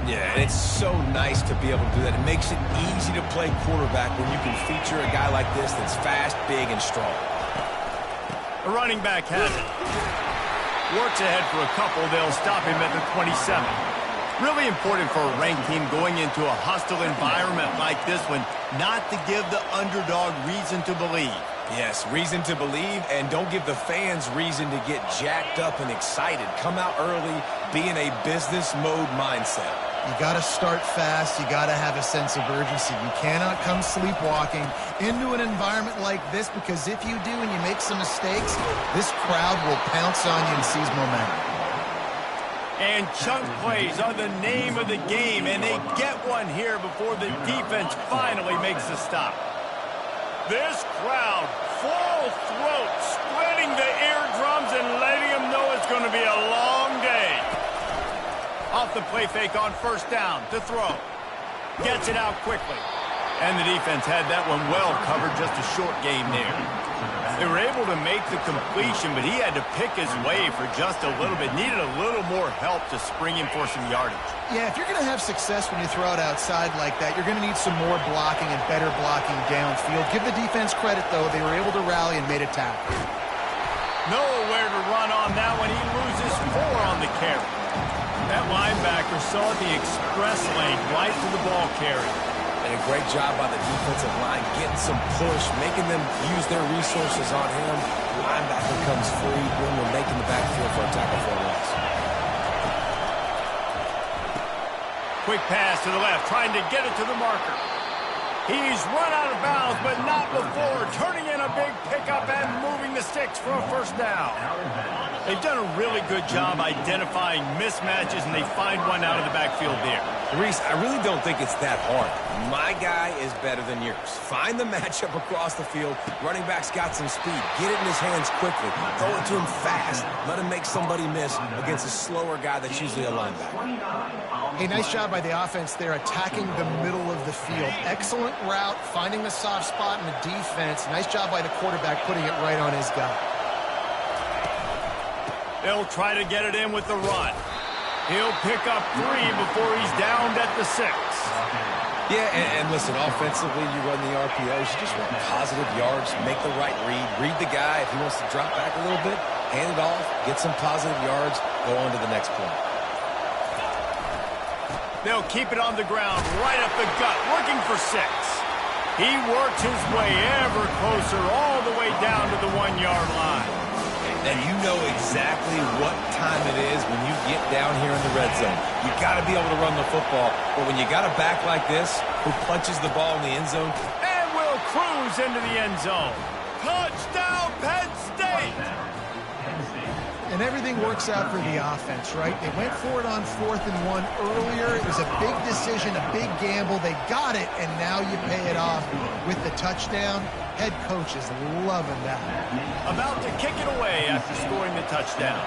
Yeah, and it's so nice to be able to do that. It makes it easy to play quarterback when you can feature a guy like this that's fast, big, and strong. The running back has it. Works ahead for a couple. They'll stop him at the 27. Really important for a ranked team going into a hostile environment like this one not to give the underdog reason to believe. Yes, reason to believe, and don't give the fans reason to get jacked up and excited. Come out early, be in a business mode mindset. You got to start fast. You got to have a sense of urgency. You cannot come sleepwalking into an environment like this, because if you do and you make some mistakes, this crowd will pounce on you and seize momentum. And chunk plays are the name of the game, and they get one here before the defense finally makes the stop. This crowd, full throat, spreading the eardrums and letting them know it's going to be a long day. Off the play fake on first down to throw. Gets it out quickly. And the defense had that one well covered, just a short game there. They were able to make the completion, but he had to pick his way for just a little bit. Needed a little more help to spring him for some yardage. Yeah, if you're going to have success when you throw it outside like that, you're going to need some more blocking and better blocking downfield. Give the defense credit, though. They were able to rally and made a tackle. Nowhere to run on that one. He loses 4 on the carry. That linebacker saw the express lane right to the ball carrier. And a great job by the defensive line, getting some push, making them use their resources on him. The linebacker comes free when we're making the backfield for a tackle for a loss. Quick pass to the left, trying to get it to the marker. He's run out of bounds, but not before turning in a big pickup and moving the sticks for a first down. They've done a really good job identifying mismatches, and they find one out of the backfield there. Reese, I really don't think it's that hard. My guy is better than yours. Find the matchup across the field. Running back's got some speed. Get it in his hands quickly. Throw it to him fast. Let him make somebody miss against a slower guy that's usually a linebacker. Hey, nice job by the offense there, attacking the middle of the field. Excellent route, finding the soft spot in the defense. Nice job by the quarterback, putting it right on his guy. They'll try to get it in with the run. He'll pick up 3 before he's downed at the 6. Yeah, and listen, offensively, you run the RPOs, you just want positive yards, make the right read the guy. If he wants to drop back a little bit, hand it off, get some positive yards, go on to the next play. They'll keep it on the ground, right up the gut, looking for 6. He works his way ever closer, all the way down to the 1-yard line. And you know exactly what time it is when you get down here in the red zone. You got to be able to run the football, but when you got a back like this who punches the ball in the end zone, and will cruise into the end zone. Touchdown, Penn State! And everything works out for the offense, right? They went for it on 4th and 1 earlier. It was a big decision, a big gamble. They got it, and now you pay it off with the touchdown. Head coach is loving that. About to kick it away after scoring the touchdown.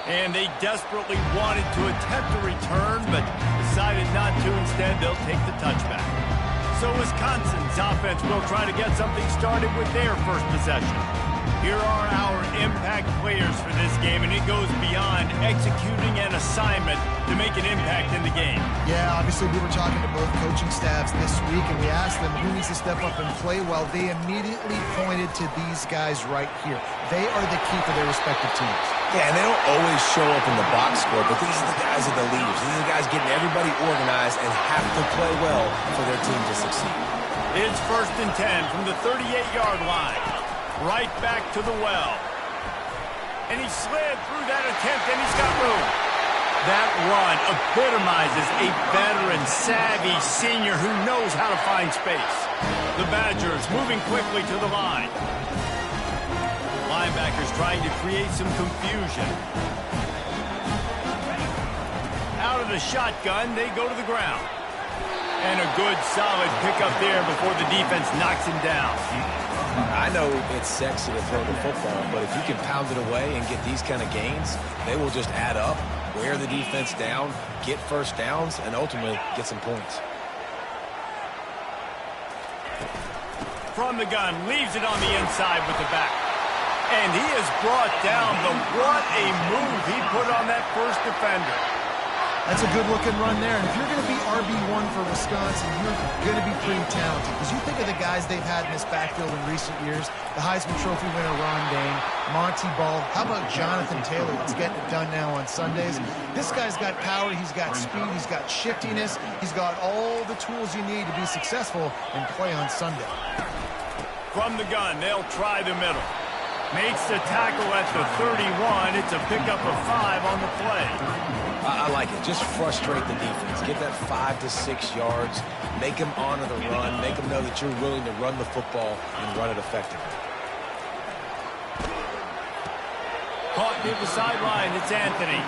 And they desperately wanted to attempt a return, but decided not to. Instead, they'll take the touchback. So Wisconsin's offense will try to get something started with their first possession. Here are our impact players for this game, and it goes beyond executing an assignment to make an impact in the game. Yeah, obviously we were talking to both coaching staffs this week, and we asked them who needs to step up and play well. They immediately pointed to these guys right here. They are the key for their respective teams. yeah, and they don't always show up in the box score, but these are the guys that are the leaders. These are the guys getting everybody organized and have to play well for their team to succeed. It's 1st and 10 from the 38-yard line. Right back to the well. And he slid through that attempt, and he's got room. That run epitomizes a veteran, savvy senior who knows how to find space. The Badgers moving quickly to the line. Linebackers trying to create some confusion. Out of the shotgun, they go to the ground. And a good, solid pickup there before the defense knocks him down. I know it's sexy to throw the football, but if you can pound it away and get these kind of gains, they will just add up, wear the defense down, get first downs, and ultimately get some points. From the gun, leaves it on the inside with the back. And he is brought down, but what a move he put on that first defender. That's a good-looking run there. And if you're going to be RB1 for Wisconsin, you're going to be pretty talented. Because you think of the guys they've had in this backfield in recent years, the Heisman Trophy winner Ron Dane, Monty Ball. How about Jonathan Taylor that's getting it done now on Sundays? This guy's got power, he's got speed, he's got shiftiness, he's got all the tools you need to be successful and play on Sunday. From the gun, they'll try the middle. Makes the tackle at the 31. It's a pickup of 5 on the play. I like it. Just frustrate the defense. Get that 5 to 6 yards. Make them honor the run. Make them know that you're willing to run the football and run it effectively. Caught near the sideline. It's Anthony.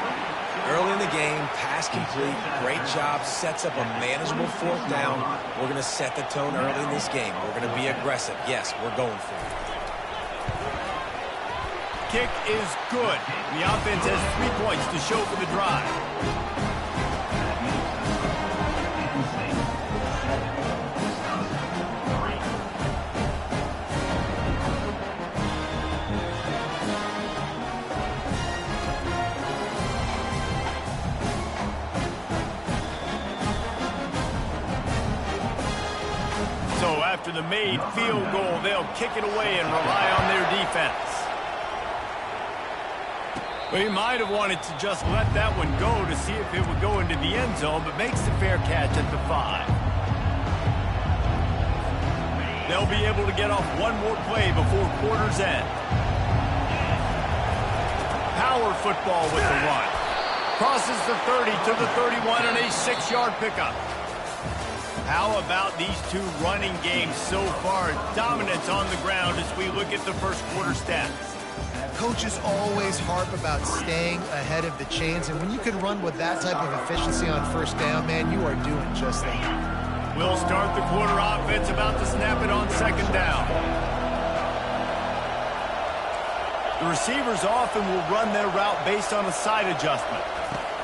Early in the game, pass complete. Great job. Sets up a manageable 4th down. We're going to set the tone early in this game. We're going to be aggressive. Yes, we're going for it. Kick is good. The offense has 3 points to show for the drive. So after the made field goal, they'll kick it away and rely on their defense. Well, he might have wanted to just let that one go to see if it would go into the end zone, but makes the fair catch at the 5. They'll be able to get off one more play before quarter's end. Power football with the run. Crosses the 30 to the 31 and a 6-yard pickup. How about these two running games so far? Dominance on the ground as we look at the first quarter stats. Coaches always harp about staying ahead of the chains, and when you can run with that type of efficiency on 1st down, man, you are doing just that. We'll start the quarter offense, about to snap it on 2nd down. The receivers often will run their route based on a side adjustment.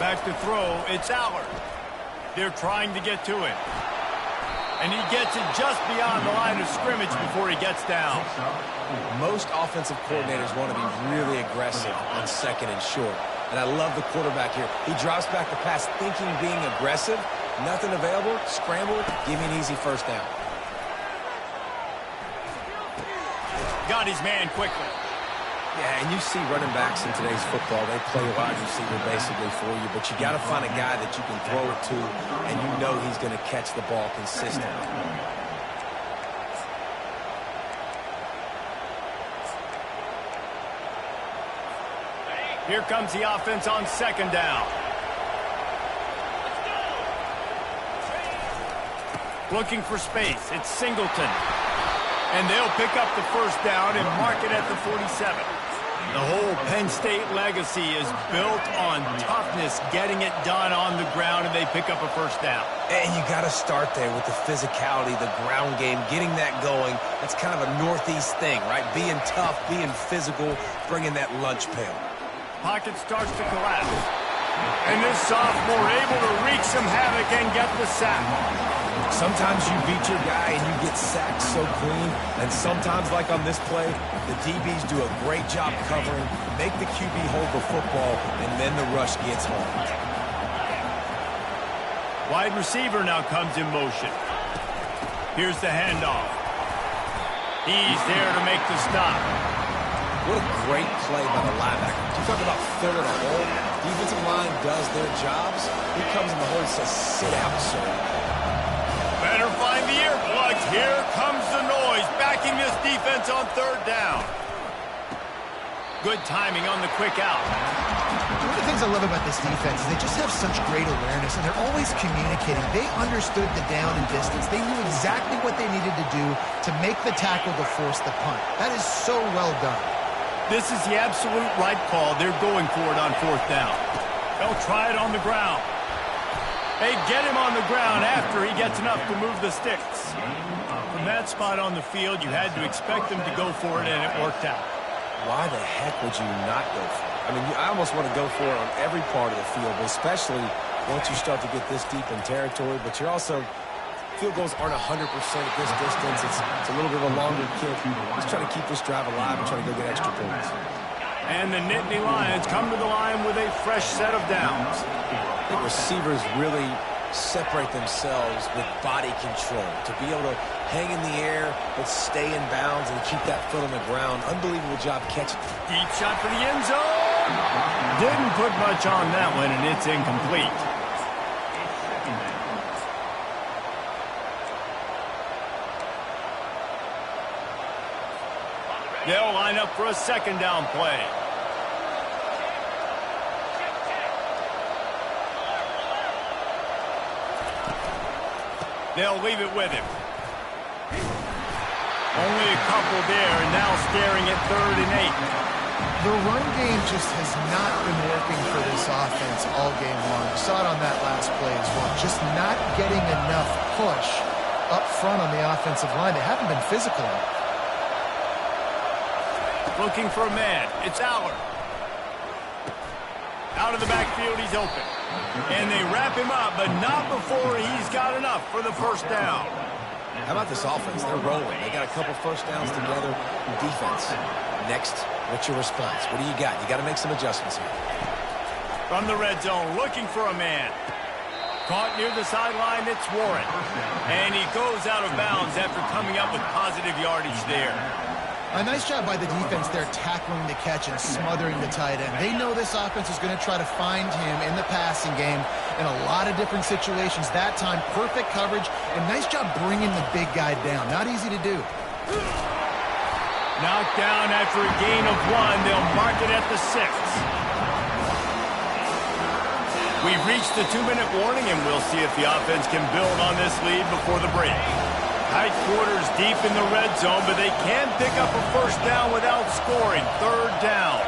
Back to throw, it's Allard. They're trying to get to it. And he gets it just beyond the line of scrimmage before he gets down. Most offensive coordinators want to be really aggressive on 2nd and short. And I love the quarterback here. He drops back the pass thinking being aggressive. Nothing available. Scramble. Give me an easy 1st down. Got his man quickly. Yeah, and you see running backs in today's football, they play wide receiver basically for you, but you got to find a guy that you can throw it to, and you know he's going to catch the ball consistently. Here comes the offense on 2nd down. Looking for space. It's Singleton. And they'll pick up the 1st down and mark it at the 47. The whole Penn State legacy is built on toughness, getting it done on the ground, and they pick up a 1st down. And you got to start there with the physicality, the ground game, getting that going. That's kind of a Northeast thing, right? Being tough, being physical, bringing that lunch pail. Pocket starts to collapse. And this sophomore able to wreak some havoc and get the sack. Sometimes you beat your guy and you get sacked so clean, and sometimes, like on this play, the DBs do a great job covering, make the QB hold the football, and then the rush gets home. Wide receiver now comes in motion. Here's the handoff. He's there to make the stop. What a great play by the linebacker. You talk about filling a hole. Defensive line does their jobs. He comes in the hole and says, sit out, sir. Better find the earplugs. Here comes the noise, backing this defense on 3rd down. Good timing on the quick out. One of the things I love about this defense is they just have such great awareness, and they're always communicating. They understood the down and distance. They knew exactly what they needed to do to make the tackle to force the punt. That is so well done. This is the absolute right call. They're going for it on 4th down. They'll try it on the ground. They get him on the ground after he gets enough to move the sticks. From that spot on the field, you had to expect them to go for it, and it worked out. Why the heck would you not go for it? I mean, I almost want to go for it on every part of the field, but especially once you start to get this deep in territory. But you're also, Field goals aren't 100% at this distance. It's a little bit of a longer kick. He's trying to keep this drive alive and trying to go get extra points. And the Nittany Lions come to the line with a fresh set of downs. I think receivers really separate themselves with body control. To be able to hang in the air but stay in bounds and keep that foot on the ground. Unbelievable job catching. Deep shot for the end zone. Didn't put much on that one, and it's incomplete. They'll line up for a second down play. They'll leave it with him. Only a couple there, and now staring at 3rd and 8. The run game just has not been working for this offense all game long. You saw it on that last play as well. Just not getting enough push up front on the offensive line. They haven't been physical. Looking for a man. It's Aller. Out of the backfield, he's open. And they wrap him up, but not before he's got enough for the first down. How about this offense? They're rolling. They got a couple first downs together in defense. Next, what's your response? What do you got? You got to make some adjustments here. From the red zone, looking for a man. Caught near the sideline, it's Warren. And he goes out of bounds after coming up with positive yardage there. A nice job by the defense there tackling the catch and smothering the tight end. They know this offense is going to try to find him in the passing game in a lot of different situations. That time, perfect coverage, and nice job bringing the big guy down. Not easy to do. Knocked down after a gain of 1. They'll mark it at the 6. We've reached the 2-minute warning, and we'll see if the offense can build on this lead before the break. Tight quarters deep in the red zone, but they can pick up a first down without scoring. 3rd down.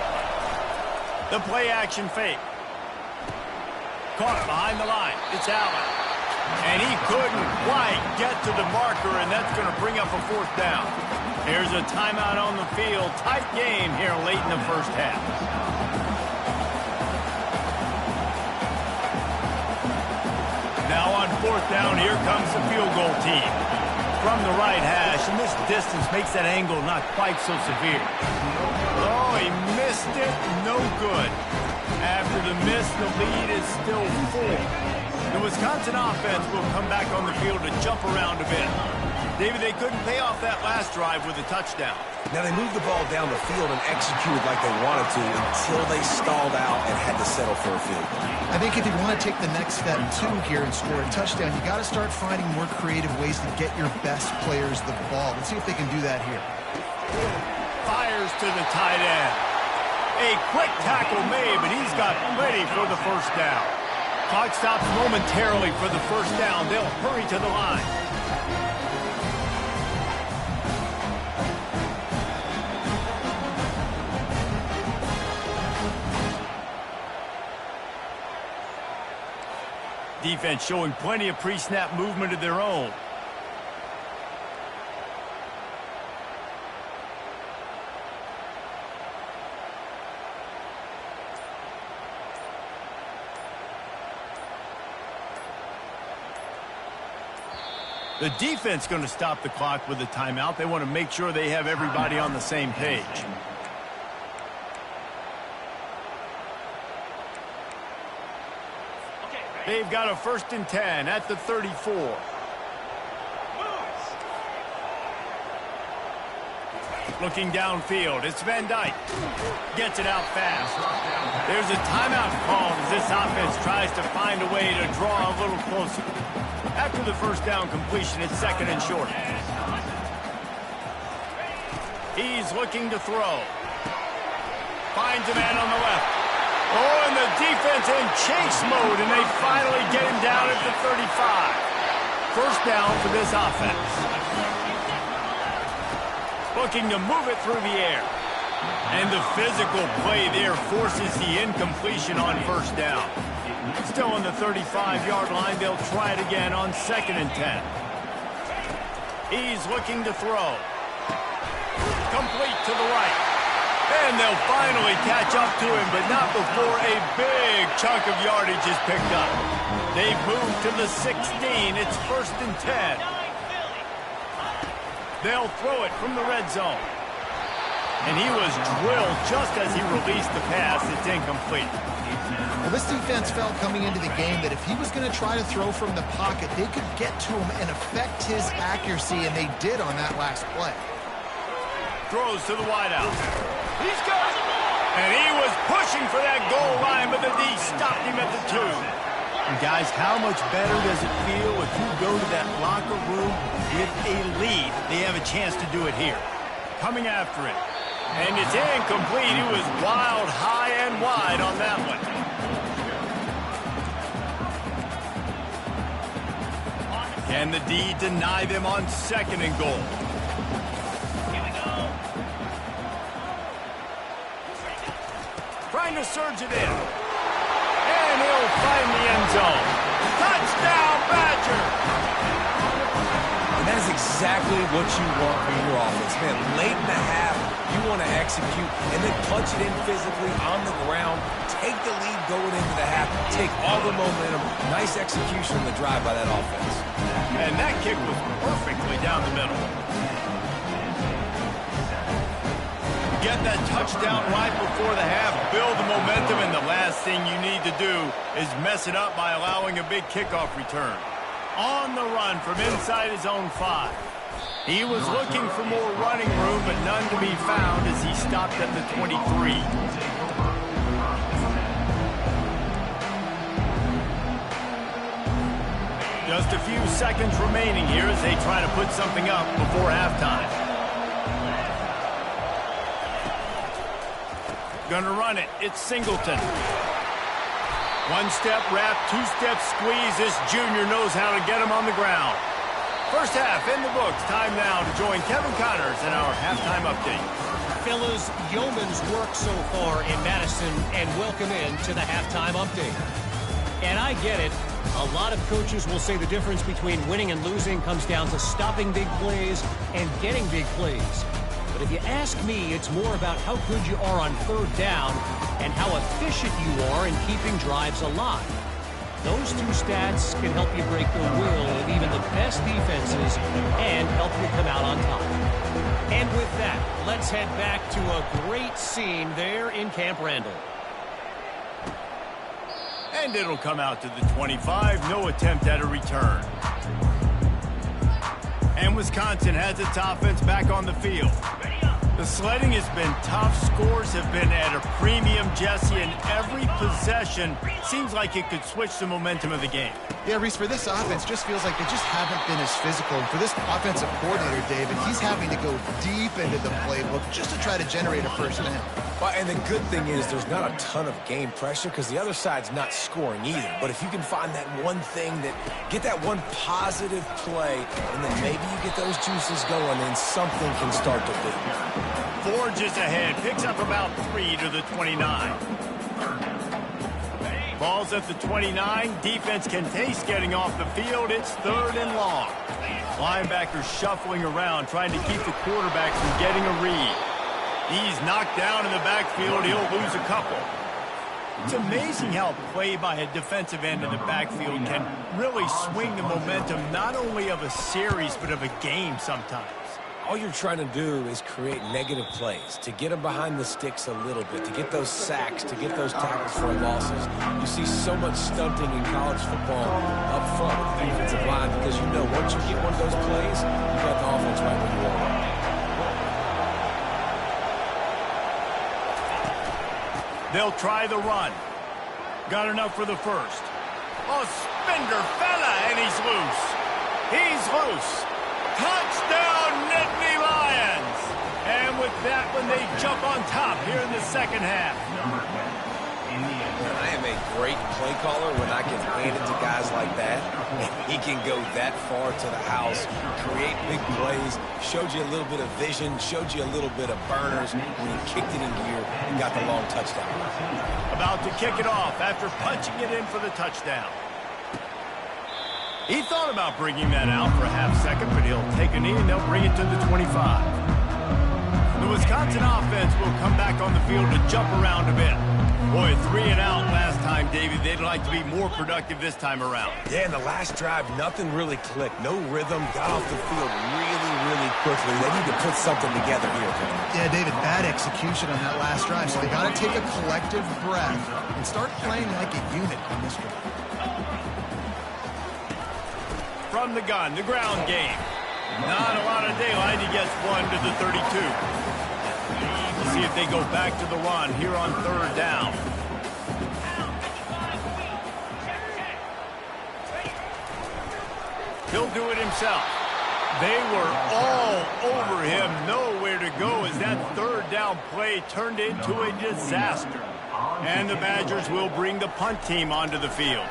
The play action fake. Caught behind the line. It's Allen. And he couldn't quite get to the marker, and that's going to bring up a 4th down. Here's a timeout on the field. Tight game here late in the first half. Now on 4th down, here comes the field goal team. From the right hash, and this distance makes that angle not quite so severe. Oh, he missed it. No good. After the miss, the lead is still 4. The Wisconsin offense will come back on the field to jump around a bit. David, they couldn't pay off that last drive with a touchdown. Now, they moved the ball down the field and executed like they wanted to until they stalled out and had to settle for a field goal. I think if you want to take the next step, too, here and score a touchdown, you got to start finding more creative ways to get your best players the ball. Let's see if they can do that here. Fires to the tight end. A quick tackle made, but he's got plenty for the first down. Clock stops momentarily for the first down. They'll hurry to the line. Defense showing plenty of pre-snap movement of their own. The defense going to stop the clock with a timeout. They want to make sure they have everybody on the same page. They've got a 1st and 10 at the 34. Looking downfield, it's Van Dyke. Gets it out fast. There's a timeout called as this offense tries to find a way to draw a little closer. After the first down completion, it's 2nd and short. He's looking to throw. Finds a man on the left. Oh, and the defense in chase mode, and they finally get him down at the 35. First down for this offense. Looking to move it through the air. And the physical play there forces the incompletion on first down. Still on the 35-yard line, they'll try it again on 2nd and 10. He's looking to throw. Complete to the right. And they'll finally catch up to him, but not before a big chunk of yardage is picked up. They've moved to the 16. It's 1st and 10. They'll throw it from the red zone. And he was drilled just as he released the pass. It's incomplete. Well, this defense felt coming into the game that if he was going to try to throw from the pocket, they could get to him and affect his accuracy, and they did on that last play. Throws to the wideout. He's got it. And he was pushing for that goal line, but the D stopped him at the 2. And guys, how much better does it feel if you go to that locker room with a lead? They have a chance to do it here. Coming after it. And it's incomplete. He was wild, high, and wide on that one. Can the D deny them on 2nd and goal? Here we go. Trying to surge it in. And he'll find the end zone. Touchdown, Badger! And that is exactly what you want from your offense, man. Late in the half, you want to execute and then punch it in physically on the ground. Take the lead going into the half. Take all the momentum. Nice execution on the drive by that offense. And that kick was perfectly down the middle. Get that touchdown right before the half. Build the momentum, and the last thing you need to do is mess it up by allowing a big kickoff return. On the run from inside his own 5. He was looking for more running room, but none to be found as he stopped at the 23. Just a few seconds remaining here as they try to put something up before halftime. Gonna run it. It's Singleton. 1-step wrap, 2-step squeeze. This junior knows how to get him on the ground. First half in the books. Time now to join Kevin Connors in our halftime update. Fellas, yeoman's work so far in Madison, and welcome in to the halftime update. And I get it. A lot of coaches will say the difference between winning and losing comes down to stopping big plays and getting big plays. But if you ask me, it's more about how good you are on 3rd down and how efficient you are in keeping drives alive. Those 2 stats can help you break the will of even the best defenses and help you come out on top. And with that, let's head back to a great scene there in Camp Randall. And it'll come out to the 25. No attempt at a return. And Wisconsin has its offense back on the field. The sledding has been tough. Scores have been at a premium, Jesse, and every possession seems like it could switch the momentum of the game. Yeah, Reese, for this offense, just feels like they just haven't been as physical. And for this offensive coordinator, David, he's having to go deep into the playbook just to try to generate a first down. Well, and the good thing is there's not a ton of game pressure because the other side's not scoring either. But if you can find that one thing, get that one positive play, and then maybe you get those juices going, then something can start to build. Forges ahead, picks up about 3 to the 29. Ball's at the 29. Defense can taste getting off the field. It's 3rd and long. Linebackers shuffling around, trying to keep the quarterback from getting a read. He's knocked down in the backfield. He'll lose a couple. It's amazing how play by a defensive end in the backfield can really swing the momentum not only of a series but of a game sometimes. All you're trying to do is create negative plays, to get them behind the sticks a little bit, to get those sacks, to get those tackles for losses. You see so much stunting in college football up front with the defensive line because you know once you get one of those plays, you got the offense right where you are. They'll try the run. Got enough for the first. Oh, Spender fella, and he's loose. He's loose. Touchdown, Nittany Lions! And with that one, they jump on top here in the second half. I am a great play caller when I can hand it to guys like that. He can go that far to the house, create big plays, showed you a little bit of vision, showed you a little bit of burners when he kicked it in gear and got the long touchdown. About to kick it off after punching it in for the touchdown. He thought about bringing that out for a half second, but he'll take a knee and they'll bring it to the 25. The The Wisconsin offense will come back on the field to jump around a bit. Boy, 3 and out last time, David. They'd like to be more productive this time around. Yeah, in the last drive, nothing really clicked. No rhythm, got off the field really quickly. They need to put something together here, Tony. Yeah, David, bad execution on that last drive, so they got to take a collective breath and start playing like a unit on this drive. From the gun, the ground game. Not a lot of daylight. He gets 1 to the 32. We'll see if they go back to the run here on 3rd down. He'll do it himself. They were all over him. Nowhere to go as that 3rd down play turned into a disaster. And the Badgers will bring the punt team onto the field.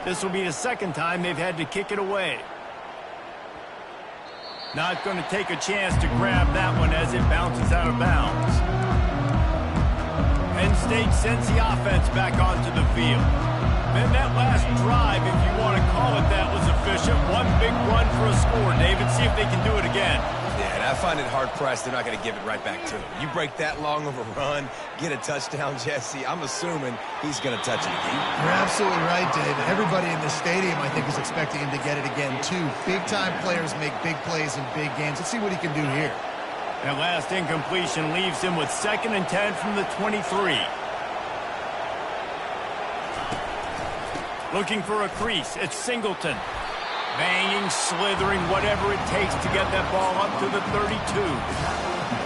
This will be the 2nd time they've had to kick it away. Not going to take a chance to grab that one as it bounces out of bounds. Penn State sends the offense back onto the field. And that last drive, if you want to call it that, was efficient. One big run for a score. David, see if they can do it again. Yeah, and I find it hard-pressed they're not going to give it right back to him. You break that long of a run, get a touchdown, Jesse, I'm assuming he's going to touch it again. You're absolutely right, David. Everybody in the stadium, I think, is expecting him to get it again, too. Big-time players make big plays in big games. Let's see what he can do here. That last incompletion leaves him with 2nd and 10 from the 23. Looking for a crease. It's Singleton. Banging, slithering, whatever it takes to get that ball up to the 32.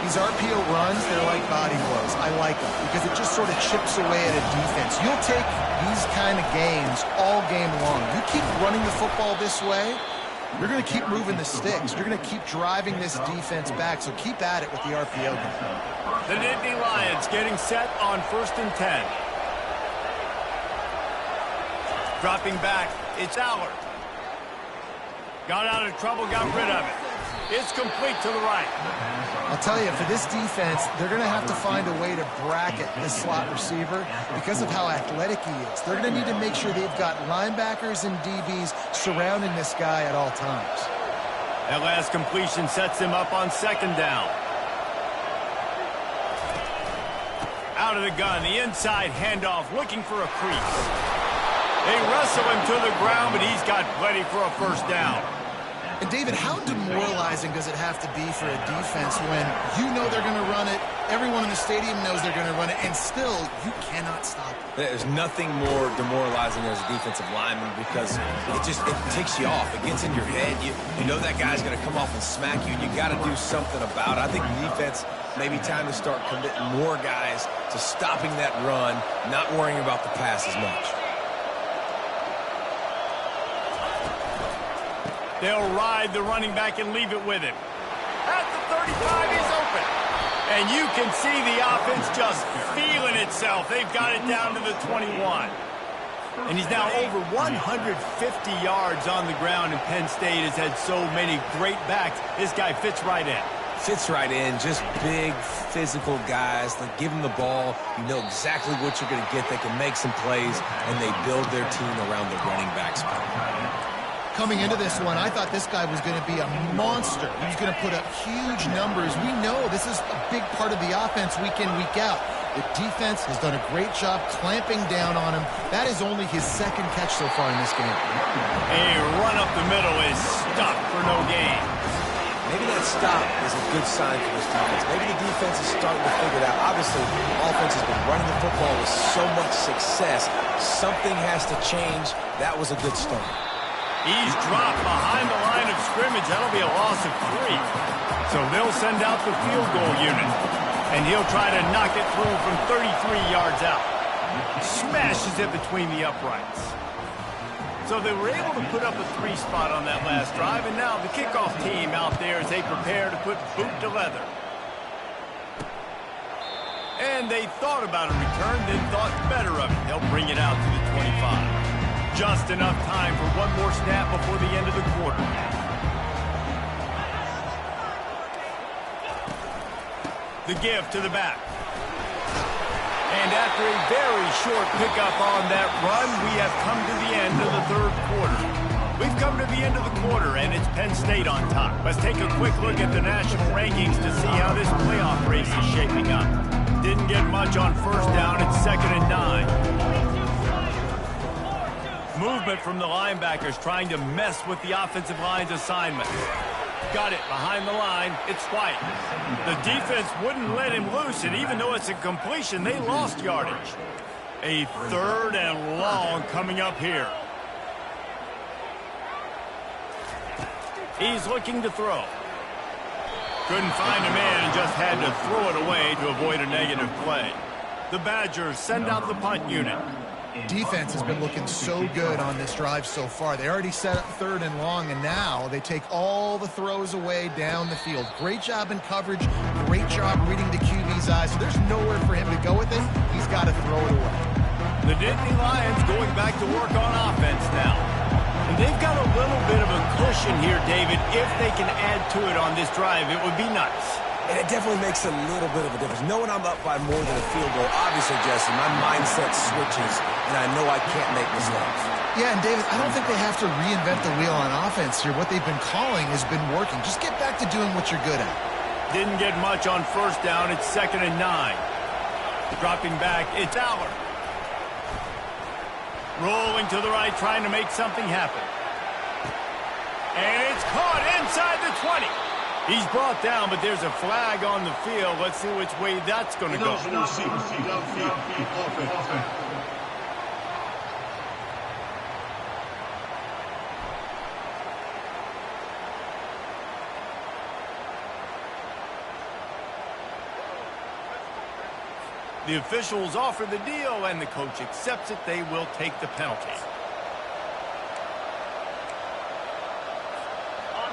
These RPO runs, they're like body blows. I like them because it just sort of chips away at a defense. You'll take these kind of games all game long. You keep running the football this way, you're going to keep moving the sticks. You're going to keep driving this defense back, so keep at it with the RPO game. The Nittany Lions getting set on 1st and 10. Dropping back, it's Allard. Got out of trouble, got rid of it. It's complete to the right. I'll tell you, for this defense, they're going to have to find a way to bracket this slot receiver because of how athletic he is. They're going to need to make sure they've got linebackers and DBs surrounding this guy at all times. That last completion sets him up on 2nd down. Out of the gun, the inside handoff, looking for a crease. They wrestle him to the ground, but he's got plenty for a 1st down. And, David, how demoralizing does it have to be for a defense when you know they're going to run it, everyone in the stadium knows they're going to run it, and still you cannot stop it? There's nothing more demoralizing as a defensive lineman because it takes you off. It gets in your head. You know that guy's going to come off and smack you, and you got to do something about it. I think the defense maybe time to start committing more guys to stopping that run, not worrying about the pass as much. They'll ride the running back and leave it with him. At the 35, he's open. And you can see the offense just feeling itself. They've got it down to the 21. And he's now over 150 yards on the ground, and Penn State has had so many great backs. This guy fits right in. Fits right in. Just big, physical guys. They give him the ball. You know exactly what you're going to get. They can make some plays, and they build their team around the running back spot. Coming into this one, I thought this guy was going to be a monster. He was going to put up huge numbers. We know this is a big part of the offense week in, week out. The defense has done a great job clamping down on him. That is only his 2nd catch so far in this game. A run up the middle is stopped for no gain. Maybe that stop is a good sign for this defense. Maybe the defense is starting to figure it out. Obviously, the offense has been running the football with so much success. Something has to change. That was a good start. He's dropped behind the line of scrimmage. That'll be a loss of 3. So they'll send out the field goal unit. And he'll try to knock it through from 33 yards out. Smashes it between the uprights. So they were able to put up a 3 spot on that last drive. And now the kickoff team out there as they prepare to put boot to leather. And they thought about a return, then thought better of it. They'll bring it out to the 25. Just enough time for one more snap before the end of the quarter. The give to the back. And after a very short pickup on that run, we have come to the end of the 3rd quarter. We've come to the end of the quarter, and it's Penn State on top. Let's take a quick look at the national rankings to see how this playoff race is shaping up. Didn't get much on first down. It's 2nd and 9. Movement from the linebackers trying to mess with the offensive line's assignment. Got it behind the line. It's White. The defense wouldn't let him loose, and even though it's a completion, they lost yardage. A 3rd and long coming up here. He's looking to throw. Couldn't find a man and just had to throw it away to avoid a negative play. The Badgers send out the punt unit. Defense has been looking so good on this drive so far. They already set up 3rd and long, and now they take all the throws away down the field. Great job in coverage. Great job reading the QB's eyes. So there's nowhere for him to go with it. He's got to throw it away. The Nittany Lions going back to work on offense now. And they've got a little bit of a cushion here, David. If they can add to it on this drive, it would be nice. And it definitely makes a little bit of a difference. Knowing I'm up by more than a field goal, obviously, Jesse, my mindset switches, and I know I can't make mistakes. Yeah, and David, I don't think they have to reinvent the wheel on offense here. What they've been calling has been working. Just get back to doing what you're good at. Didn't get much on first down. It's 2nd and 9. Dropping back, it's Aller. Rolling to the right, trying to make something happen. And it's caught inside the 20. He's brought down, but there's a flag on the field. Let's see which way that's going to go. The officials offer the deal, and the coach accepts it. They will take the penalty.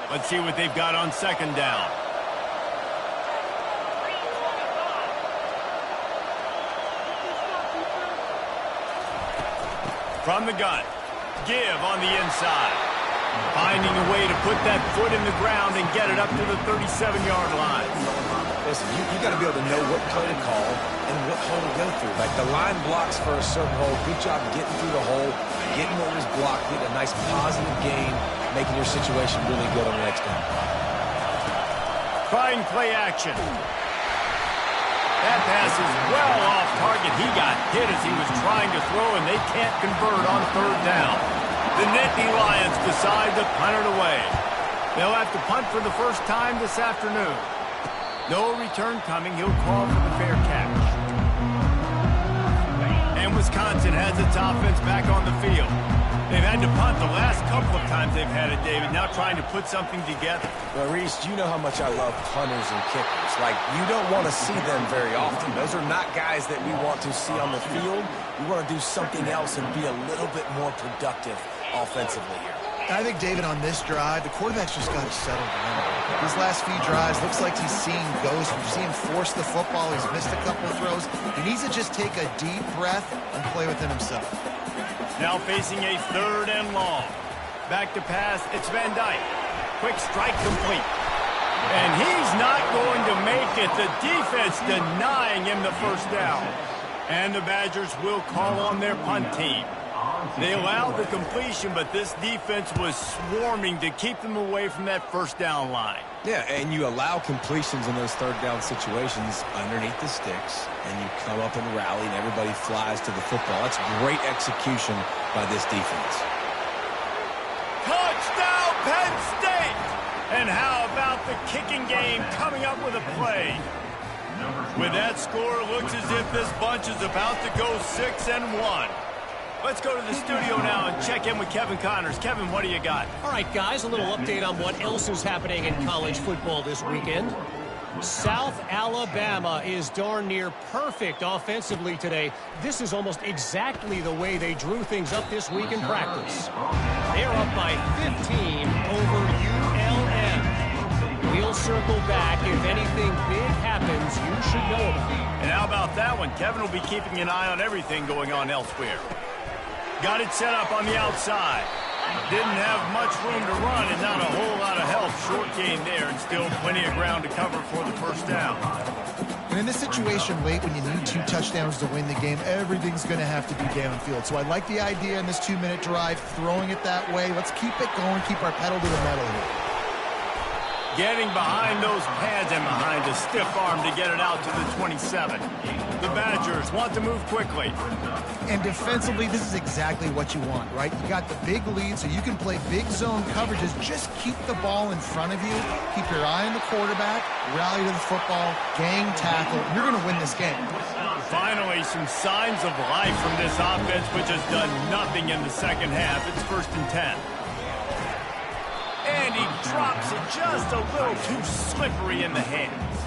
Let's see what they've got on 2nd down. From the gun. Give on the inside. Finding a way to put that foot in the ground and get it up to the 37-yard line. Listen, you got to be able to know what play to call and what hole to go through. Like the line blocks for a certain hole. Good job getting through the hole, getting what was blocked, getting a nice positive gain, making your situation really good on the next down. Trying play action. That pass is well off target. He got hit as he was trying to throw, and they can't convert on 3rd down. The Nittany Lions decide to punt it away. They'll have to punt for the first time this afternoon. No return coming. He'll call for the fair catch. And Wisconsin has its offense back on the field. They've had to punt the last couple of times they've had it, David. Now trying to put something together. Well, Reese, you know how much I love punters and kickers. Like, you don't want to see them very often. Those are not guys that we want to see on the field. We want to do something else and be a little bit more productive offensively here. I think, David, on this drive, the quarterback's just got to settle down. These last few drives, looks like he's seeing ghosts. We've seen him force the football. He's missed a couple of throws. He needs to just take a deep breath and play within himself. Now facing a 3rd and long. Back to pass. It's Van Dyke. Quick strike complete. And he's not going to make it. The defense denying him the first down. And the Badgers will call on their punt team. They allowed the completion, but this defense was swarming to keep them away from that first down line. Yeah, and you allow completions in those 3rd down situations underneath the sticks, and you come up and rally, and everybody flies to the football. That's great execution by this defense. Touchdown, Penn State! And how about the kicking game coming up with a play? With that score, it looks as if this bunch is about to go 6-1. Let's go to the studio now and check in with Kevin Connors. Kevin, what do you got? All right, guys, a little update on what else is happening in college football this weekend. South Alabama is darn near perfect offensively today. This is almost exactly the way they drew things up this week in practice. They're up by 15 over ULM. We'll circle back. If anything big happens, you should know about it. And how about that one? Kevin will be keeping an eye on everything going on elsewhere. Got it set up on the outside. Didn't have much room to run and not a whole lot of help. Short gain there and still plenty of ground to cover for the first down. And in this situation late, when you need 2 touchdowns to win the game, everything's going to have to be downfield. So I like the idea in this 2-minute drive, throwing it that way. Let's keep it going, keep our pedal to the metal here. Getting behind those pads and behind a stiff arm to get it out to the 27. The Badgers want to move quickly. And defensively, this is exactly what you want, right? You got the big lead, so you can play big zone coverages. Just keep the ball in front of you. Keep your eye on the quarterback. Rally to the football. Gang tackle. You're going to win this game. Finally, some signs of life from this offense, which has done nothing in the second half. It's 1st and 10. And he drops it just a little too slippery in the hands.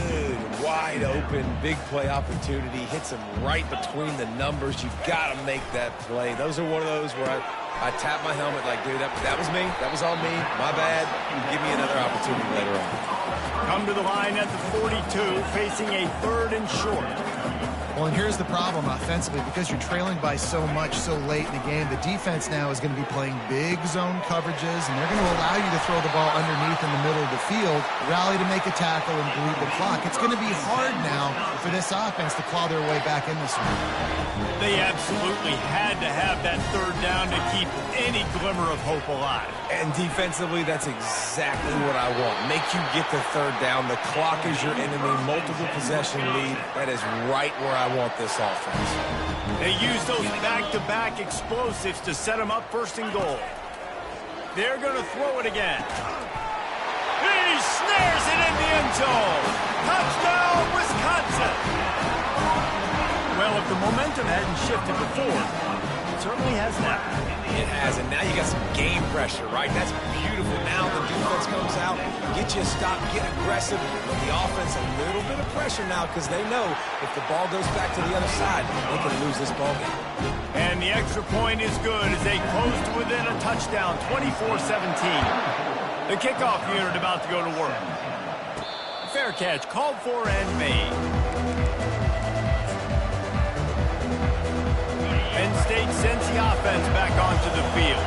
Good, wide open, big play opportunity. Hits him right between the numbers. You've got to make that play. Those are one of those where I tap my helmet like, dude, that was me. That was on me. My bad. Give me another opportunity later on. Come to the line at the 42, facing a 3rd and short. Well, and here's the problem offensively. Because you're trailing by so much so late in the game, the defense now is going to be playing big zone coverages, and they're going to allow you to throw the ball underneath in the middle of the field, rally to make a tackle, and bleed the clock. It's going to be hard now for this offense to claw their way back in this one. They absolutely had to have that 3rd down to keep any glimmer of hope alive. And defensively, that's exactly what I want. Make you get the 3rd down. The clock is your enemy. Multiple possession lead. That is right where I want this offense. They use those back-to-back explosives to set them up 1st and goal. They're going to throw it again. He snares it in the end zone. Touchdown, Wisconsin. Well, if the momentum hadn't shifted before, it certainly has now. It has, and now you got some game pressure, right? That's beautiful. Now the defense comes out, get you a stop, get aggressive. But the offense, a little bit of pressure now because they know if the ball goes back to the other side, they can lose this ball game. And the extra point is good as they close to within a touchdown, 24-17. The kickoff unit about to go to work. Fair catch, called for and made. Penn State sends the offense back onto the field.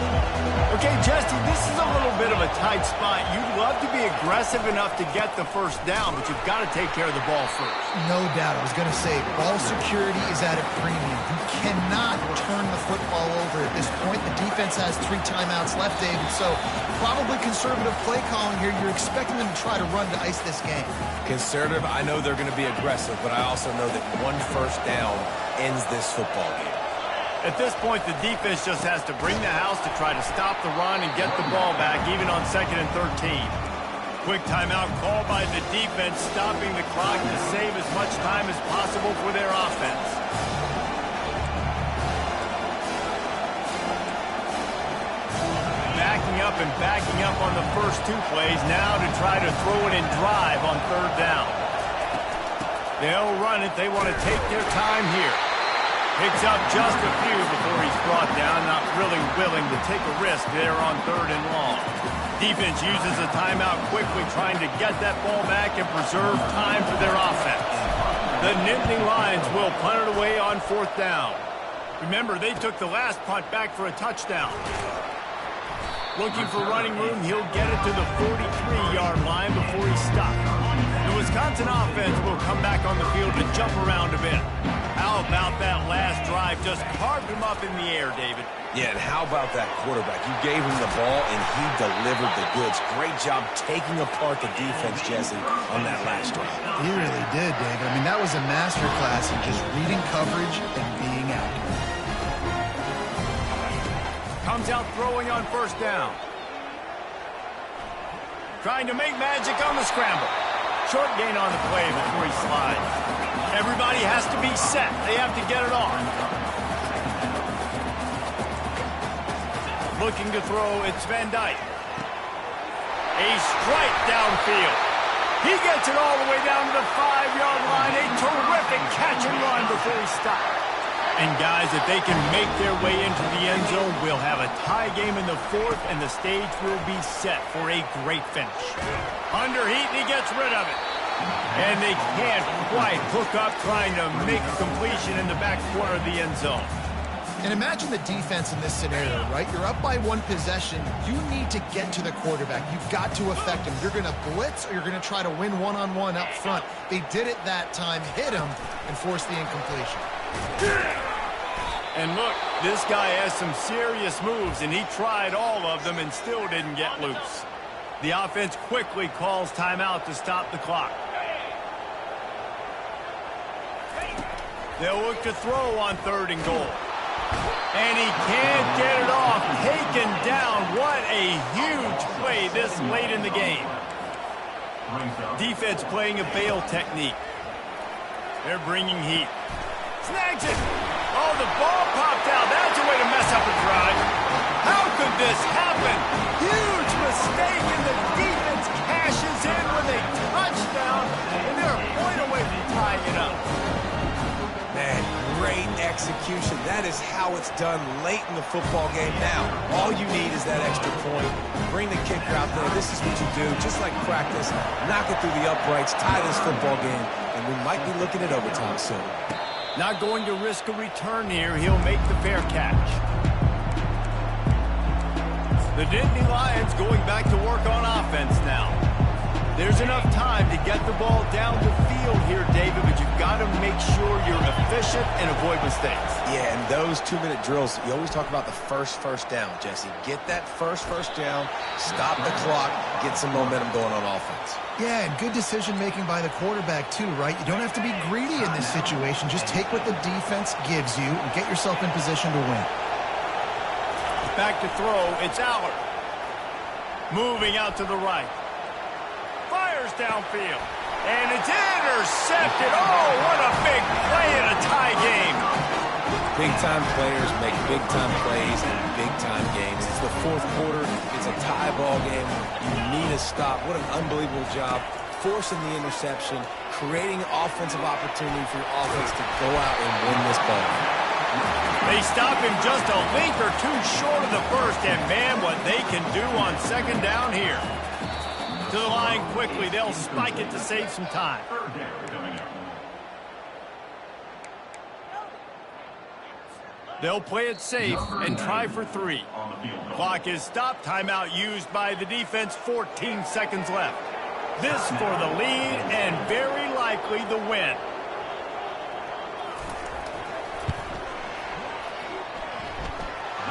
Okay, Jesse, this is a little bit of a tight spot. You'd love to be aggressive enough to get the 1st down, but you've got to take care of the ball first. No doubt. I was going to say, ball security is at a premium. You cannot turn the football over at this point. The defense has 3 timeouts left, David, so probably conservative play calling here. You're expecting them to try to run to ice this game. Conservative, I know they're going to be aggressive, but I also know that 1 1st down ends this football game. At this point, the defense just has to bring the house to try to stop the run and get the ball back, even on 2nd and 13. Quick timeout called by the defense, stopping the clock to save as much time as possible for their offense. Backing up on the first 2 plays, now to try to throw it and drive on 3rd down. They'll run it. They want to take their time here. Picks up just a few before he's brought down, not really willing to take a risk there on 3rd and long. Defense uses a timeout quickly, trying to get that ball back and preserve time for their offense. The Nittany Lions will punt it away on 4th down. Remember, they took the last punt back for a touchdown. Looking for running room, he'll get it to the 43-yard line before he stops. The Wisconsin offense will come back on the field to jump around a bit. How about that last drive? Just carved him up in the air, David. Yeah, and how about that quarterback? You gave him the ball, and he delivered the goods. Great job taking apart the defense, Jesse, on that last drive. He really did, David. I mean, that was a masterclass in just reading coverage and being accurate. Comes out throwing on 1st down. Trying to make magic on the scramble. Short gain on the play before he slides. Everybody has to be set. They have to get it on. Looking to throw, it's Van Dyke. A strike downfield. He gets it all the way down to the 5-yard line. A terrific catch and run before he stops. And guys, if they can make their way into the end zone, we'll have a tie game in the 4th, and the stage will be set for a great finish. Under heat, and he gets rid of it. And they can't quite hook up trying to make a completion in the back corner of the end zone. And imagine the defense in this scenario, right? You're up by one possession. You need to get to the quarterback. You've got to affect him. You're going to blitz or you're going to try to win one-on-one up front. They did it that time, hit him, and forced the incompletion. And look, this guy has some serious moves, and he tried all of them and still didn't get loose. The offense quickly calls timeout to stop the clock. They'll look to throw on 3rd and goal. And he can't get it off. Taken down. What a huge play this late in the game. Defense playing a bail technique. They're bringing heat. Snags it. Oh, the ball popped out. That's a way to mess up a drive. How could this happen? Huge mistake, and the defense cashes in with a touchdown, and they're a point away from tying it up. Man, great execution. That is how it's done late in the football game. Now, all you need is that extra point. Bring the kicker out there. This is what you do. Just like practice, knock it through the uprights, tie this football game, and we might be looking at overtime soon. Not going to risk a return here. He'll make the fair catch. The Nittany Lions going back to work on offense now. There's enough time to get the ball down the field here, David, but you've got to make sure you're efficient and avoid mistakes. Yeah, and those 2-minute drills, you always talk about the first down, Jesse. Get that first down, stop the clock, get some momentum going on offense. Yeah, and good decision-making by the quarterback, too, right? You don't have to be greedy in this situation. Just take what the defense gives you and get yourself in position to win. Back to throw, it's Allard. Moving out to the right. Fires downfield. And it's intercepted. Oh, what a big play in a tie game. Big-time players make big-time plays in big-time games. It's the 4th quarter. It's a tie ball game. You need a stop. What an unbelievable job. Forcing the interception, creating offensive opportunity for your offense to go out and win this ball. They stop him just a link or two short of the first, and man, what they can do on 2nd down here. To the line quickly. They'll spike it to save some time. They'll play it safe and try for 3. Clock is stopped. Timeout used by the defense. 14 seconds left. This for the lead and very likely the win.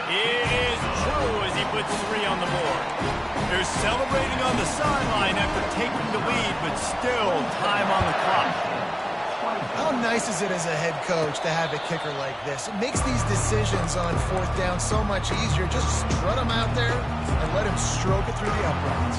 It is true as he puts 3 on the board. They're celebrating on the sideline after taking the lead, but still time on the clock. How nice is it as a head coach to have a kicker like this? It makes these decisions on 4th down so much easier. Just strut him out there and let him stroke it through the uprights.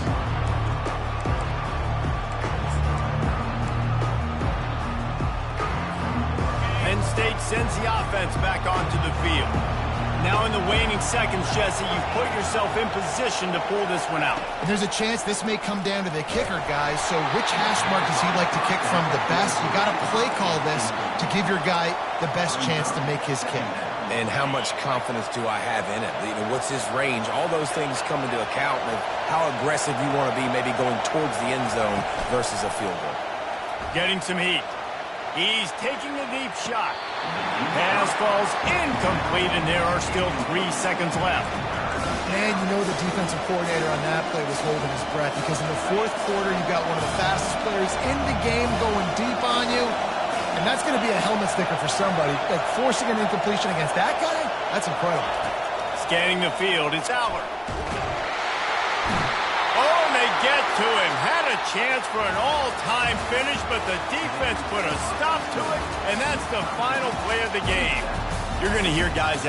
Penn State sends the offense back onto the field. Now in the waning seconds, Jesse, you've put yourself in position to pull this one out. And there's a chance this may come down to the kicker, guys. So which hash mark does he like to kick from the best? You got to play call this to give your guy the best chance to make his kick. And how much confidence do I have in it? You know, what's his range? All those things come into account of how aggressive you want to be, maybe going towards the end zone versus a field goal. Getting some heat. He's taking a deep shot. Pass falls incomplete, and there are still 3 seconds left. Man, you know the defensive coordinator on that play was holding his breath because in the 4th quarter, you've got one of the fastest players in the game going deep on you, and that's going to be a helmet sticker for somebody. Like forcing an incompletion against that guy, that's incredible. Scanning the field, it's Allard. Oh, and they get to him. Had a chance for an all-time finish, but the defense put a stop to it, and that's the final play of the game. You're going to hear guys